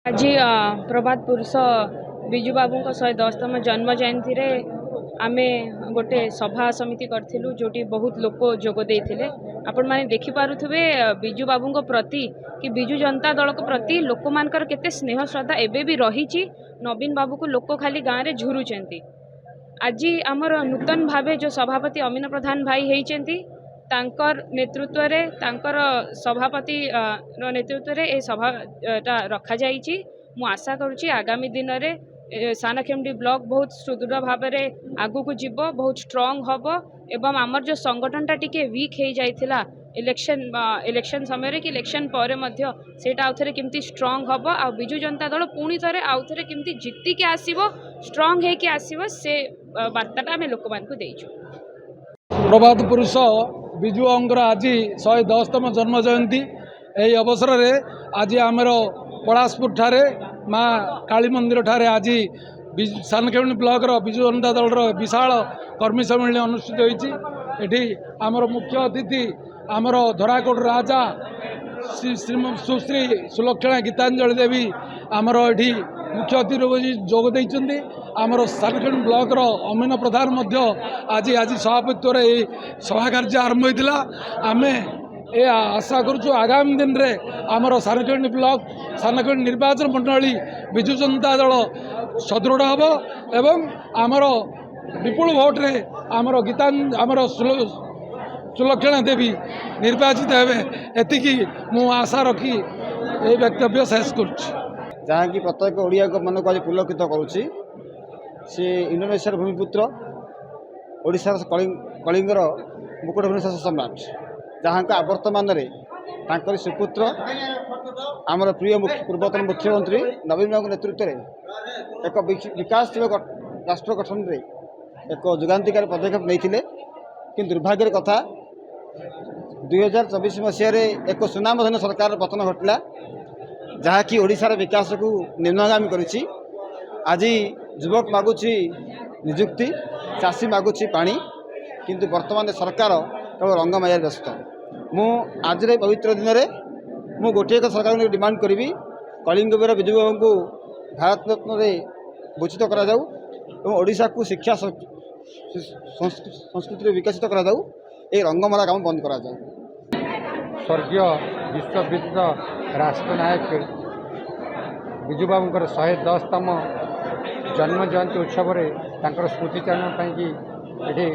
आज प्रभात पुरुष विजु बाबू 110तम जन्म जयंती रे आमे गोटे सभा समिति करथिलु जोटी बहुत लोक जोग देइथिले। आपण माने देखि पारुथबे विजु बाबू प्रति कि विजु जनता दल को प्रति लोक मानकर केते स्नेह श्रद्धा एबे भी रहिछि। नवीन बाबू को लोक खाली गाँव में झुरुचंती। आज आमर नूतन भावे जो सभापति अमीन प्रधान भाई होइचंती तांकर नेतृत्व रे तांकर सभापति नेतृत्व रे ए सभा रखा जाइछि। मु आशा करुछि आगामी दिन रे सानखेमुंडी ब्लॉक बहुत सुदृढ़ भाव में आगु को जीव, बहुत स्ट्रांग हम एवं आमर जो संगठनटा टिके वीक हो जाइथिला इलेक्शन समय कि इलेक्शन पर सेटा आउ थे केमती स्ट्रांग हम आ विजु जनता दल पुणी थे आउ थे केमती जितिके आसीबो स्ट्रांग होके आसीबो से वार्ताटा आम लोक मान को देइछु। प्रभात पुरुष विजु बाबूर आज 110तम जन्म जयंती यही अवसर में आज आमर पलासपुर ठारे माँ काली मंदिर ठारे आज सानखेमुंडी ब्लॉक विजु जनता दल विशाल कर्मी सम्मेलन अनुष्ठित होती। आमर मुख्य अतिथि आमर धराकोट राजा सुश्री सुलक्षणा गीतांजलि देवी आमर ये मुख्य अतिथि जोग देइछन्ति। आमर सानखेमुंडी ब्लॉक अमीन प्रधान आज सभापतित्व सभा कार्य आरंभ होता। आम ए आशा करुचु आगामी दिन में आमर सानखेमुंडी ब्लॉक सानखेमुंडी निर्वाचन मंडली विजु जनता दल सदृढ़ हम एवं आमर विपुल भोट रे आमर आमर सुलक्षणा देवी निर्वाचित हेबे एतिकी मु आशा रखी ए वक्तव्य शेष करुच्ची। जहाँ कि प्रत्येक ओडिया को मन को आज पुलकित करुच्ची। सी इंडोनेशिया भूमिपुत्र ओडिशार कलिंगर मुकुट भुवनेश्वर सम्राट जहाँ का वर्तमान में सुपुत्र आमर प्रिय पूर्वतन मुख्यमंत्री नवीन बाबू नेतृत्व में एक विकासशील राष्ट्र गठन में एक जुगांतिकारी पदक्षेप नहीं कि दुर्भाग्यर कथा 2024 मसीह एक सुनामधन सरकार पतन घटला जहाँ कि ओडिशार विकास को निम्नगामी करिछि। आज युवक मागुछि निजुक्ति, चाषी मागुछि पानी, किंतु वर्तमान सरकार केवल रंग मायार व्यस्त। मु आज पवित्र दिन में मु गोटे सरकार डिमांड करी कलिंग वीर विजु बाबू को भारत रत्न भूषित करा जाऊ एवं ओडिशा को शिक्षा संस्कृति विकसित करा जाऊ। ए रंगमाला काम बंद करा जाऊ। स्वर्गीय विश्वविदित राष्ट्रनायक विजु बाबूंकर 110तम जन्म जयंती उत्सव में स्मृतिचारण ये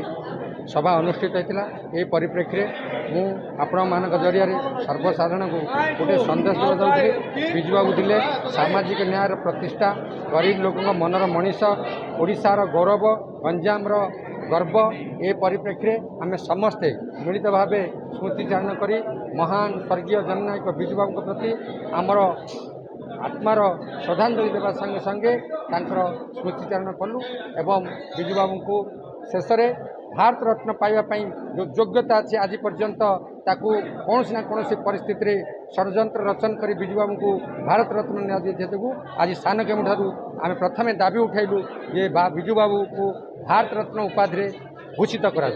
सभा अनुष्ठित होता। ये परिप्रेक्षी में आपण मान जरिया सर्वसाधारण को गोटे संदेश देवाई विजु बाबू थे सामाजिक न्याय प्रतिष्ठा, गरीब लोकों मनर मनीष, ओडिशार गौरव, गंजाम गर्व। ये परिप्रेक्षी आम समस्ते मिलित भाव स्मृतिचारण करी महान स्वर्गीय जननायक विजु बाबू प्रति आमर आत्मार श्रद्धांजलि देवा संगे संगे स्मृतिचारण कलु एवं विजु बाबू को शेष में भारत रत्न पाइबापी जो योग्यता अच्छी आज पर्यंत ताकू कौन ना कौन परिस्थिति षड्यंत्र रचन कर विजु बाबू को भारत रत्न जेतु आज सानखेमुंडी ठारू आम प्रथम दाबी उठाइलु ये विजु बाबू को भारत रत्न उपाधि भूषित करा।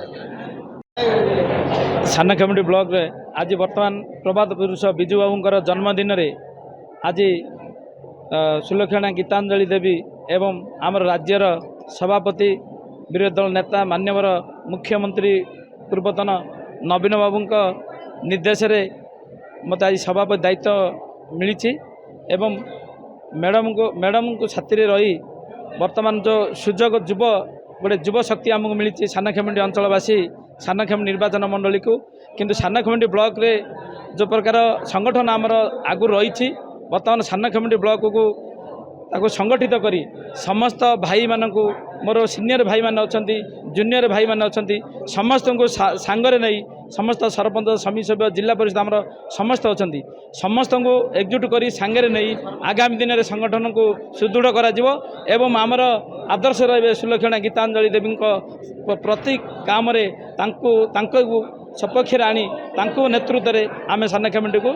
सानखेमुंडी ब्लॉक रे आज वर्तमान प्रभात पुरुष विजु बाबूंकर जन्मदिन रे आज सुलक्षणा गीतांजलि देवी एवं आमर राज्यर सभापति विरोधी दल नेता मान्यवर मुख्यमंत्री पूर्वतन नवीन बाबू निर्देश रे मत आज सभापति दायित्व मिली एवं मैडम को छाती रही वर्तमान जो सुजोग गोटे युव शक्ति आमको मिली सानखेमुंडी अंचलवासी सानखेमुंडी निर्वाचन मंडली को। किंतु सानखेमुंडी ब्लॉक रे जो प्रकार संगठन आमर आगु रही वर्तमान सानखेमुंडी ब्लॉक को ताको संगठित करी समस्त भाई मानू मोर सीनियर भाई मान अच्छा जूनियर भाई मान अच्छा समस्त को सांगरे नहीं समस्त सरपंच समिति सभ्य जिला परिषद आमर समस्त अच्छा समस्त को एकजुट करी सांगरे नहीं आगामी दिन में संगठन को सुदृढ़ करा जिवो एवं आमर आदर्श रहे सुलक्षणा गीतांजलि देवी प्रति काम सपक्ष आनी नेतृत्व में आम सानखेमुंडी को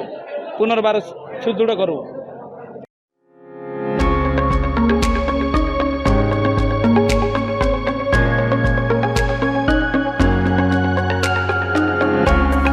पुनर्बार सुदृढ़ करूँ।